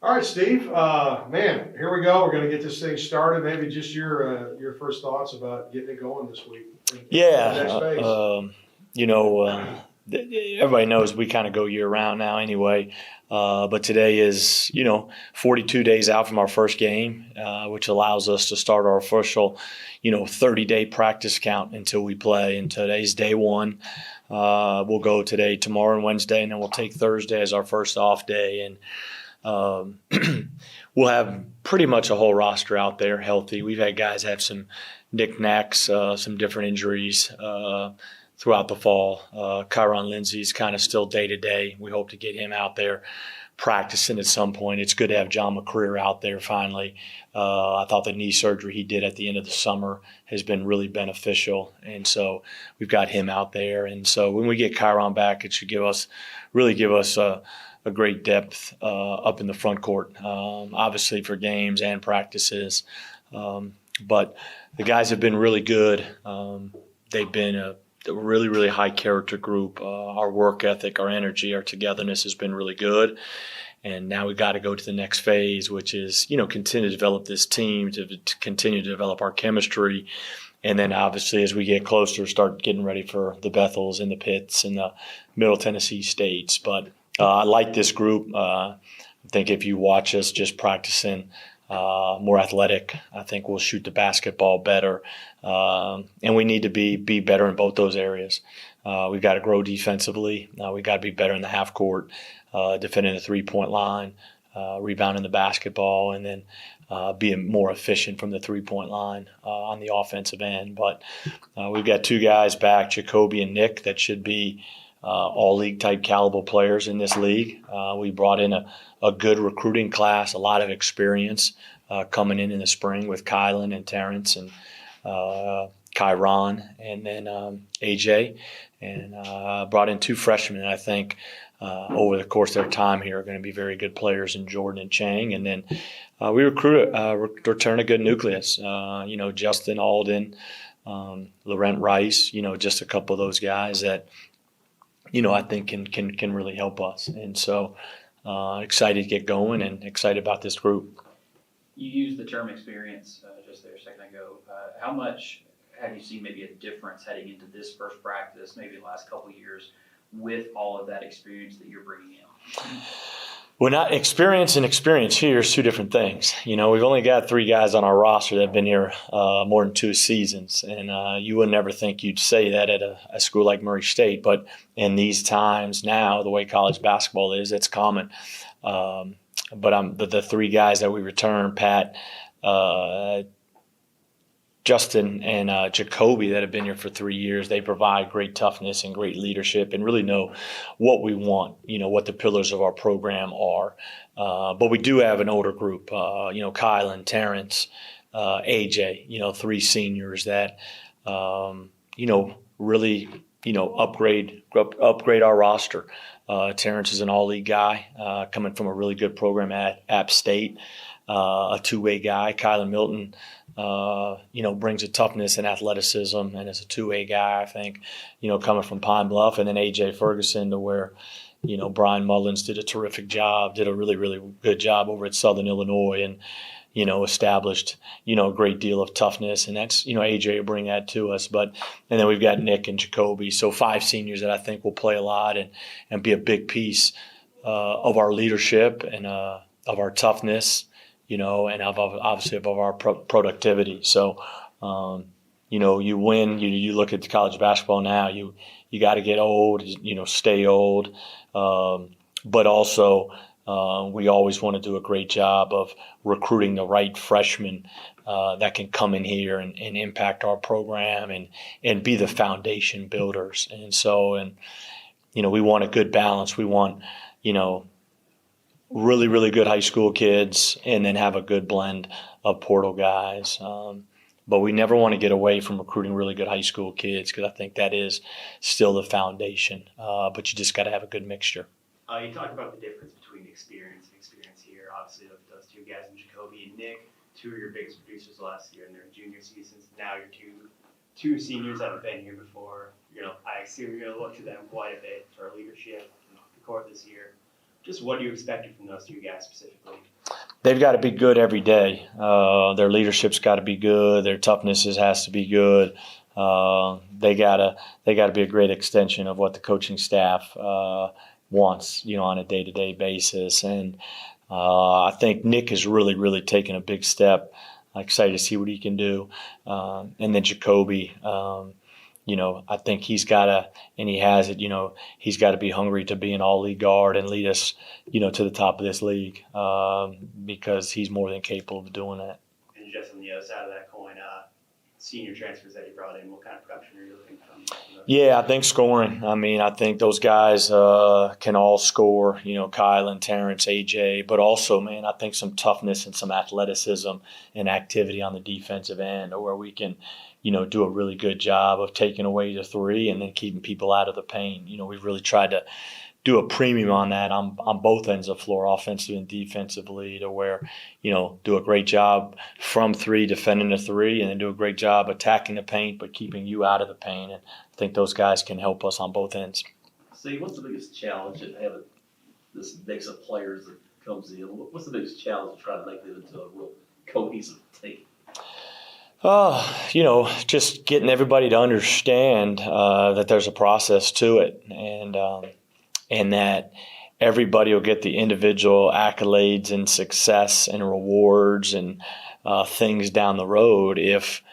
All right, Steve. Man, here we go. We're going to get this thing started. Maybe just your first thoughts about getting it going this week. Yeah, The next phase. you know, everybody knows we kind of go year round now anyway. But today is, 42 days out from our first game, which allows us to start our official, 30-day practice count until we play. And today's day one. We'll go today, tomorrow, and Wednesday, and then we'll take Thursday as our first off day. And um, we'll have pretty much a whole roster out there healthy. We've had guys have some knickknacks, some different injuries throughout the fall. Kyron Lindsey's kind of still day to day. We hope to get him out there practicing at some point. It's good to have John McCreer out there finally. I thought the knee surgery he did at the end of the summer has been really beneficial, and so we've got him out there. And so when we get Kyron back, it should really give us a great depth up in the front court, obviously for games and practices. But the guys have been really good. They've been a really, really high character group. Our work ethic, our energy, our togetherness has been really good. And now we've got to go to the next phase, which is, continue to develop this team, to continue to develop our chemistry. And then obviously as we get closer, start getting ready for the Bethels and the Pitts and the Middle Tennessee States. But I like this group. I think if you watch us just practicing, more athletic, I think we'll shoot the basketball better. And we need to be better in both those areas. We've got to grow defensively. We've got to be better in the half court, defending the three-point line, rebounding the basketball, and then being more efficient from the three-point line on the offensive end. But we've got two guys back, Jacoby and Nick, that should be all-league type caliber players in this league. We brought in a good recruiting class, a lot of experience coming in the spring with Kylan and Terrence and Kyron and then AJ. And brought in two freshmen that I think over the course of their time here are going to be very good players in Jordan and Chang. And then we return a good nucleus, Justin Alden, Laurent Rice, just a couple of those guys that I think can really help us. And so excited to get going and excited about this group. You used the term experience just there a second ago. How much have you seen maybe a difference heading into this first practice, maybe the last couple of years, with all of that experience that you're bringing in? Well, not experience and experience here is two different things. We've only got three guys on our roster that have been here more than 2 seasons, and you would never think you'd say that at a school like Murray State. But in these times now, the way college basketball is, it's common. But the three guys that we return, Pat, Justin and Jacoby, that have been here for 3 years, they provide great toughness and great leadership and really know what we want, what the pillars of our program are. But we do have an older group, Kylan, Terrence, AJ, 3 seniors that, really, upgrade our roster. Terrence is an all-league guy coming from a really good program at App State, a two-way guy. Kylan Milton, brings a toughness and athleticism, and is a two-way guy, I think, coming from Pine Bluff. And then A.J. Ferguson, to where, Brian Mullins did a terrific job, did a really, really good job over at Southern Illinois, and, established, a great deal of toughness. And that's, A.J. will bring that to us. And then we've got Nick and Jacoby. So 5 seniors that I think will play a lot and be a big piece of our leadership and of our toughness, and obviously of our productivity. So, you win. You look at college basketball now. You got to get old. Stay old. But also, we always want to do a great job of recruiting the right freshmen that can come in here and impact our program and be the foundation builders. And so, we want a good balance. We want, really, really good high school kids and then have a good blend of portal guys. But we never want to get away from recruiting really good high school kids because I think that is still the foundation. But you just got to have a good mixture. You talked about the difference between experience and experience here. Obviously, those 2 guys, in Jacoby and Nick, 2 of your biggest producers last year in their junior seasons. Now you're two seniors that have been here before. I assume you're going to look to them quite a bit for leadership in the court this year. Just what are you expecting from those two guys specifically? They've got to be good every day. Their leadership's got to be good. Their toughness has to be good. They gotta be a great extension of what the coaching staff wants, on a day-to-day basis. And I think Nick has really taken a big step. I'm excited to see what he can do. And then Jacoby, I think he's got to, and he has it, he's got to be hungry to be an all-league guard and lead us, to the top of this league because he's more than capable of doing that. And just on the other side of that coin, senior transfers that you brought in, what kind of production are you looking from? Yeah, I think scoring. I think those guys can all score, Kylan, Terrence, AJ, but also, man, I think some toughness and some athleticism and activity on the defensive end where we can, do a really good job of taking away the three and then keeping people out of the paint. We've really tried to do a premium on that on both ends of the floor, offensive and defensively, to where, do a great job from three, defending the three, and then do a great job attacking the paint but keeping you out of the paint. And I think those guys can help us on both ends. See, what's the biggest challenge in having this mix of players that comes in? What's the biggest challenge to try to make them into a real cohesive team? Just getting everybody to understand that there's a process to it, and that everybody will get the individual accolades and success and rewards and things down the road if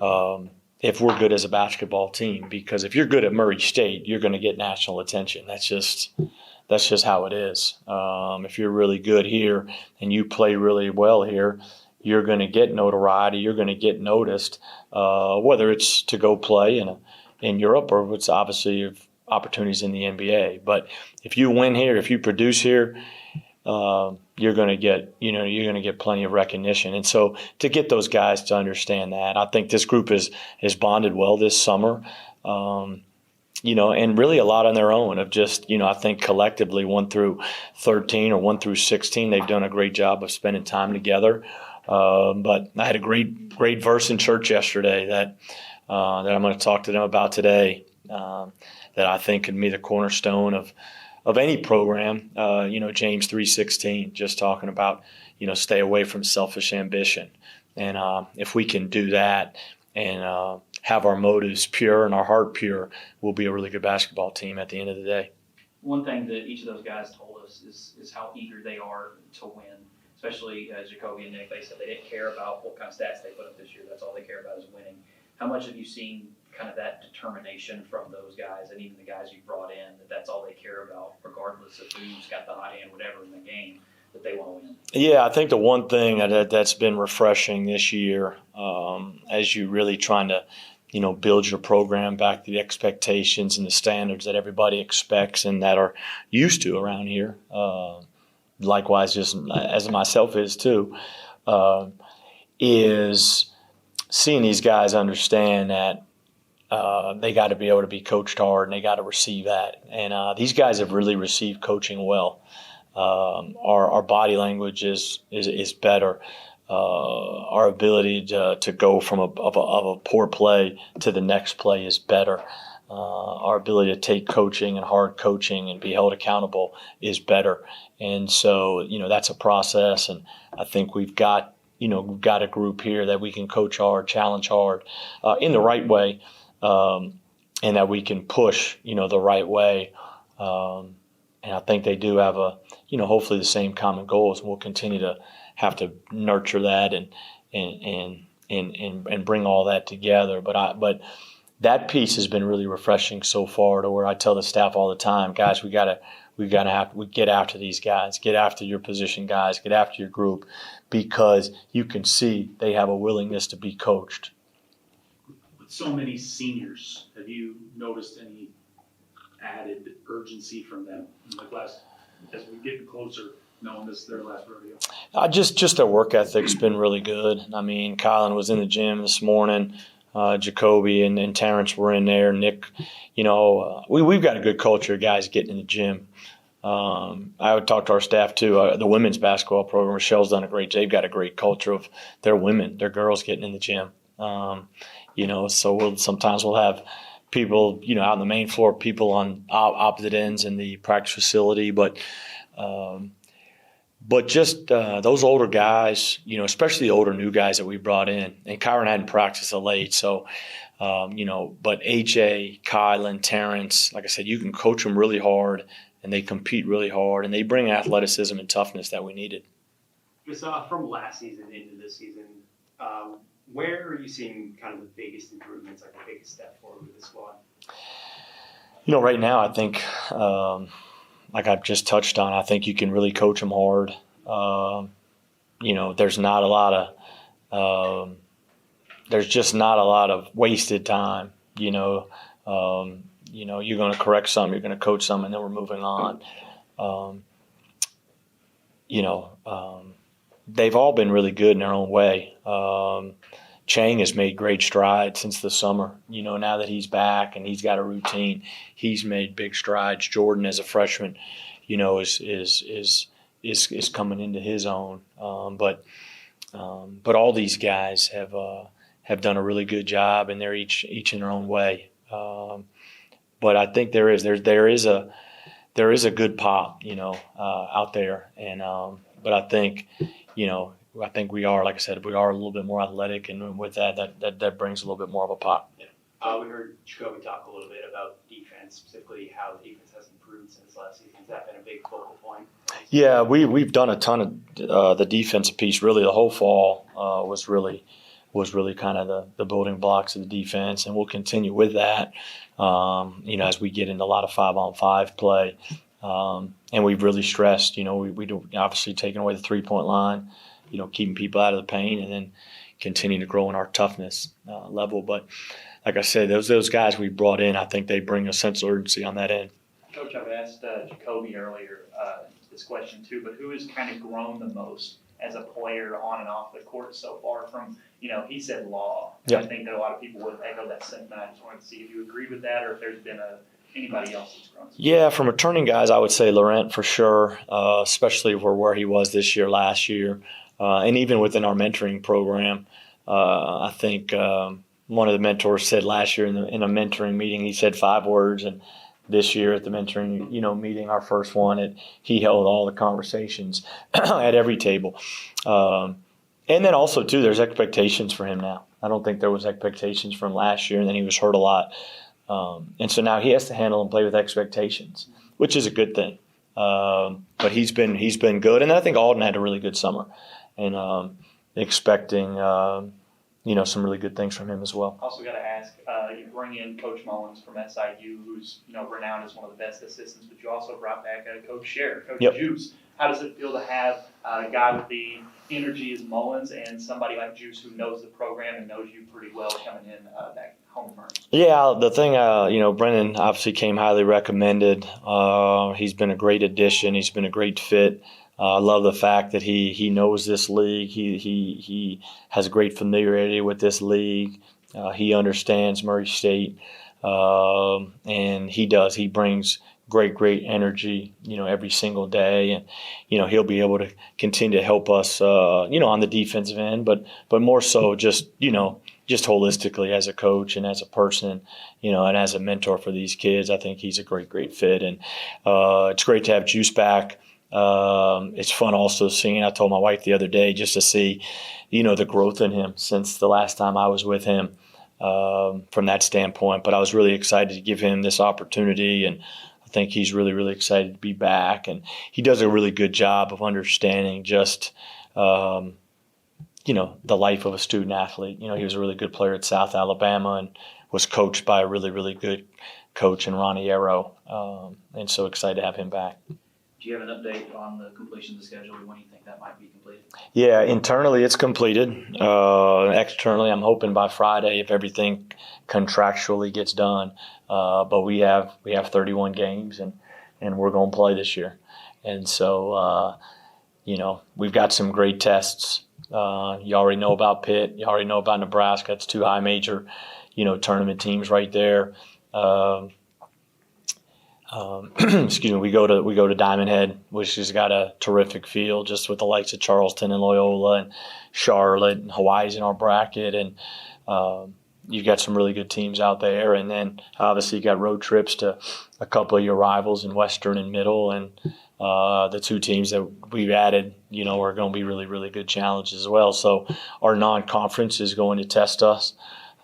we're good as a basketball team. Because if you're good at Murray State, you're going to get national attention. That's just how it is. If you're really good here and you play really well here, you're going to get notoriety. You're going to get noticed, whether it's to go play in Europe or it's obviously opportunities in the NBA. But if you win here, if you produce here, you're going to get plenty of recognition. And so to get those guys to understand that, I think this group is bonded well this summer. And really a lot on their own of just, I think collectively 1 through 13 or 1 through 16, they've done a great job of spending time together. But I had a great verse in church yesterday that I'm going to talk to them about today. That I think could be the cornerstone of any program. James 3:16, just talking about stay away from selfish ambition, and if we can do that and have our motives pure and our heart pure, we'll be a really good basketball team at the end of the day. One thing that each of those guys told us is how eager they are to win. Especially Jacoby and Nick, they said they didn't care about what kind of stats they put up this year. That's all they care about is winning. How much have you seen kind of that determination from those guys and even the guys you brought in, that's all they care about, regardless of who's got the hot hand, whatever in the game, that they want to win? Yeah, I think the one thing that's been refreshing this year, as you really trying to, build your program back to the expectations and the standards that everybody expects and that are used to around here. Likewise, just as myself is too, is seeing these guys understand that they got to be able to be coached hard and they got to receive that. And these guys have really received coaching well. Our body language is better. Our ability to go from a poor play to the next play is better. Our ability to take coaching and hard coaching and be held accountable is better. And so, that's a process. And I think we've got a group here that we can coach hard, challenge hard in the right way, and that we can push, the right way. And I think they do have hopefully the same common goals. And we'll continue to have to nurture that and bring all that together. But that piece has been really refreshing so far, to where I tell the staff all the time, guys, we get after these guys, get after your position guys, get after your group, because you can see they have a willingness to be coached. With so many seniors, have you noticed any added urgency from them as we get closer, knowing this is their last rodeo? Just their work ethic's been really good. Kylan was in the gym this morning. Jacoby and Terrence were in there. Nick, we've got a good culture of guys getting in the gym. I would talk to our staff too. The women's basketball program, Michelle's done a great job. They've got a great culture of their girls getting in the gym. So sometimes we'll have people, out on the main floor, people on opposite ends in the practice facility. But But just those older guys, especially the older new guys that we brought in, and Kyron hadn't practiced of late, so but AJ, Kylan, Terrence, like I said, you can coach them really hard, and they compete really hard, and they bring athleticism and toughness that we needed. Just from last season into this season, where are you seeing kind of the biggest improvements, like the biggest step forward with the squad? Right now, I think, like I've just touched on, I think you can really coach them hard. There's not a lot of there's just not a lot of wasted time. You're going to correct something, you're going to coach something, and then we're moving on. They've all been really good in their own way. Chang has made great strides since the summer. Now that he's back and he's got a routine, he's made big strides. Jordan, as a freshman, is coming into his own. But all these guys have done a really good job, and they're each in their own way. But I think there is a good pop, out there, and but I think we are, like I said, we are a little bit more athletic, and with that brings a little bit more of a pop. Yeah. We heard Jacoby talk a little bit about defense, specifically how the defense has improved since last season. Has that been a big focal point? Yeah, we've done a ton of the defensive piece. Really, the whole fall was really kind of the building blocks of the defense, and we'll continue with that. As we get into a lot of 5-on-5 play, and we've really stressed. We do obviously taking away the 3-point line, keeping people out of the paint, and then continue to grow in our toughness level. But like I said, those guys we brought in, I think they bring a sense of urgency on that end. Coach, I've asked Jacoby earlier this question too, but who has kind of grown the most as a player on and off the court so far? From, he said Law. Yeah. I think that a lot of people would echo that sentiment. I just wanted to see if you agreed with that, or if there's been anybody else that's grown. Yeah, from returning guys, I would say Laurent for sure, especially where he was this year, last year, and even within our mentoring program. I think one of the mentors said last year in a mentoring meeting, he said 5 words, and this year at the mentoring meeting, our first one, he held all the conversations at every table. And then also too, there's expectations for him now. I don't think there was expectations from last year, and then he was hurt a lot. And so now he has to handle and play with expectations, which is a good thing. But he's been good, and I think Alden had a really good summer, and expecting some really good things from him as well. Also got to ask, you bring in Coach Mullins from SIU, who's renowned as one of the best assistants, but you also brought back Coach Sher, Coach Yep. Juice. How does it feel to have a guy with the energy as Mullins and somebody like Juice who knows the program and knows you pretty well coming in back home first? Yeah, the thing, Brennan obviously came highly recommended. He's been a great addition. He's been a great fit. I love the fact that he knows this league. He has great familiarity with this league. He understands Murray State, and he does. He brings great energy, every single day, and he'll be able to continue to help us, on the defensive end, but more so just holistically as a coach and as a person, and as a mentor for these kids. I think he's a great fit, and it's great to have Juice back. It's fun also seeing, I told my wife the other day, just to see, the growth in him since the last time I was with him, from that standpoint. But I was really excited to give him this opportunity, and I think he's really excited to be back. And he does a really good job of understanding just, the life of a student athlete. He was a really good player at South Alabama and was coached by a really good coach in Ronnie Arrow. And so excited to have him back. Do you have an update on the completion of the schedule? When do you think that might be completed? Yeah, internally it's completed. Externally, I'm hoping by Friday if everything contractually gets done. But we have 31 games, and we're going to play this year. And so, we've got some great tests. You already know about Pitt. You already know about Nebraska. It's 2 high major, tournament teams right there. Excuse me. We go to Diamond Head, which has got a terrific field, just with the likes of Charleston and Loyola and Charlotte and Hawaii's in our bracket, and you've got some really good teams out there. And then obviously you got road trips to a couple of your rivals in Western and Middle, and The two teams that we've added, are going to be really, really good challenges as well. So our non-conference is going to test us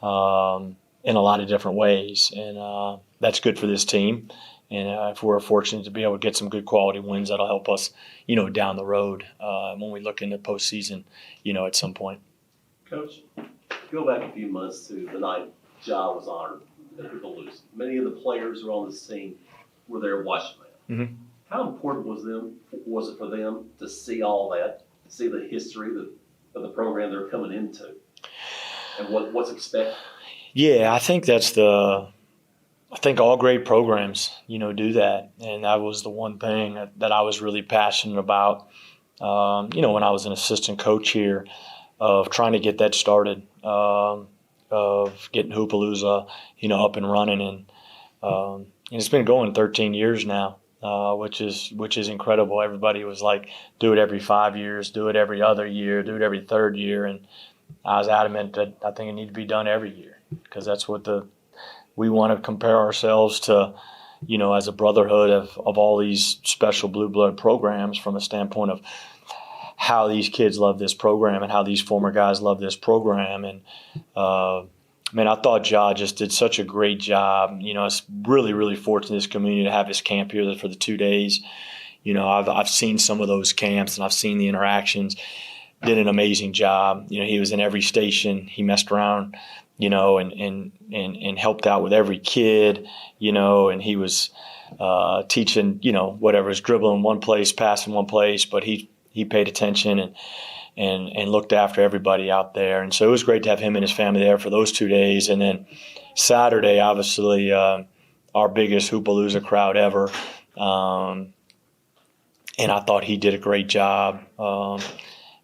in a lot of different ways, and that's good for this team. And if we're fortunate to be able to get some good quality wins, that'll help us, down the road when we look into postseason, at some point. Coach, go back a few months to the night Ja was honored at Hoogaloo's. Many of the players who are on the scene were there watching that. Mhm. How important was it for them to see all that, to see the history of the program they're coming into, and what's expected? Yeah, I think I think all great programs, do that. And that was the one thing that I was really passionate about, when I was an assistant coach here, of trying to get that started, of getting Hoopalooza, up and running. And it's been going 13 years now, which is incredible. Everybody was like, do it every 5 years, do it every other year, do it every third year. And I was adamant that I think it needed to be done every year, because that's what we want to compare ourselves to, as a brotherhood of all these special blue blood programs, from a standpoint of how these kids love this program and how these former guys love this program. And I thought Ja just did such a great job. It's really, really fortunate this community to have his camp here for the 2 days. I've seen some of those camps and I've seen the interactions. Did an amazing job. He was in every station. He messed around, and helped out with every kid, and he was teaching, whatever, was dribbling one place, passing one place, but he paid attention and looked after everybody out there. And so it was great to have him and his family there for those 2 days. And then Saturday, obviously, our biggest Hoopalooza crowd ever. And I thought he did a great job.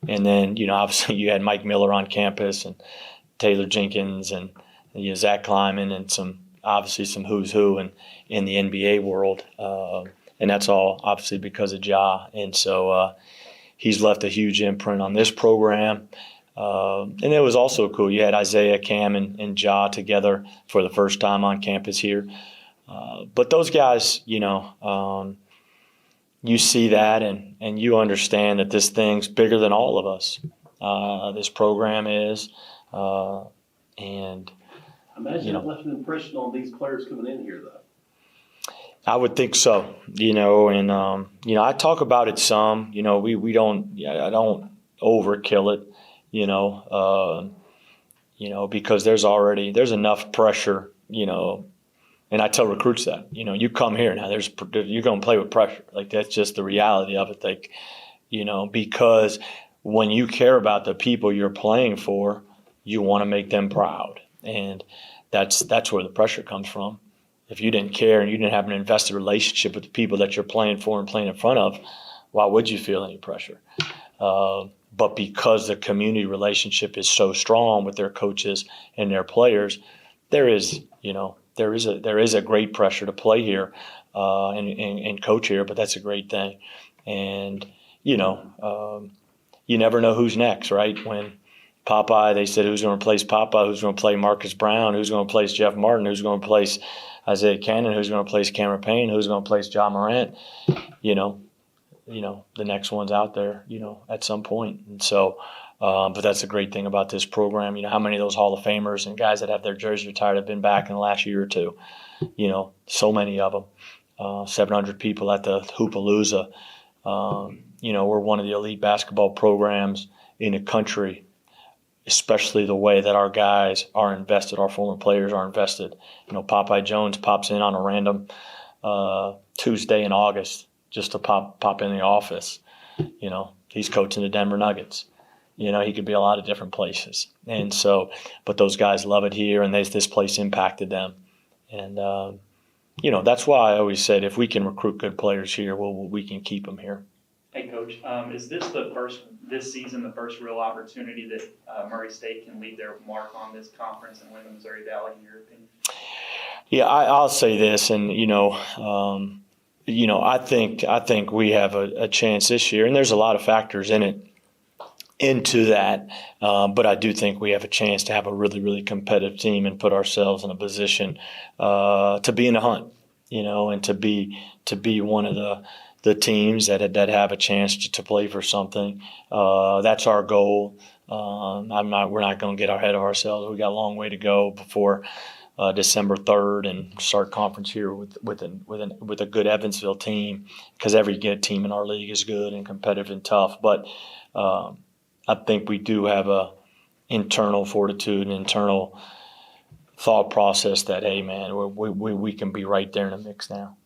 And then, obviously you had Mike Miller on campus and Taylor Jenkins and Zach Kleiman and some who's who in the NBA world. And that's all obviously because of Ja. And so he's left a huge imprint on this program. And it was also cool. You had Isaiah, Cam, and Ja together for the first time on campus here. But those guys, you see that and you understand that this thing's bigger than all of us. This program is. And Imagine it left an impression on these players coming in here, though. I would think so, and I talk about it some. I don't overkill it, because there's enough pressure, and I tell recruits that, you come here now, you're going to play with pressure. Like, that's just the reality of it. Like, because when you care about the people you're playing for, you want to make them proud, and that's where the pressure comes from. If you didn't care and you didn't have an invested relationship with the people that you're playing for and playing in front of, why would you feel any pressure? But because the community relationship is so strong with their coaches and their players, there is a great pressure to play here and coach here. But that's a great thing, and you never know who's next, right? When Popeye, they said who's going to replace Popeye, who's going to play Marcus Brown, who's going to replace Jeff Martin, who's going to replace Isaiah Cannon, who's going to replace Cameron Payne, who's going to replace John Morant. The next one's out there, at some point. And so, but that's a great thing about this program. How many of those Hall of Famers and guys that have their jersey retired have been back in the last year or two? So many of them. 700 people at the Hoopalooza. We're one of the elite basketball programs in the country, especially the way that our guys are invested, our former players are invested. Popeye Jones pops in on a random Tuesday in August just to pop in the office. He's coaching the Denver Nuggets. He could be a lot of different places. And so, but those guys love it here, and this place impacted them. And, that's why I always said if we can recruit good players here, we can keep them here. Hey, Coach, is this season the first real opportunity that Murray State can leave their mark on this conference and win the Missouri Valley, in your opinion? Yeah, I'll say this, and I think we have a chance this year, and there's a lot of factors into that, but I do think we have a chance to have a really, really competitive team and put ourselves in a position to be in the hunt, and to be one of the teams that have a chance to play for something. That's our goal. We're not going to get ahead of ourselves. We got a long way to go before December 3rd and start conference here with a good Evansville team, because every good team in our league is good and competitive and tough. But I think we do have a internal fortitude and internal thought process that, hey man, we can be right there in the mix now.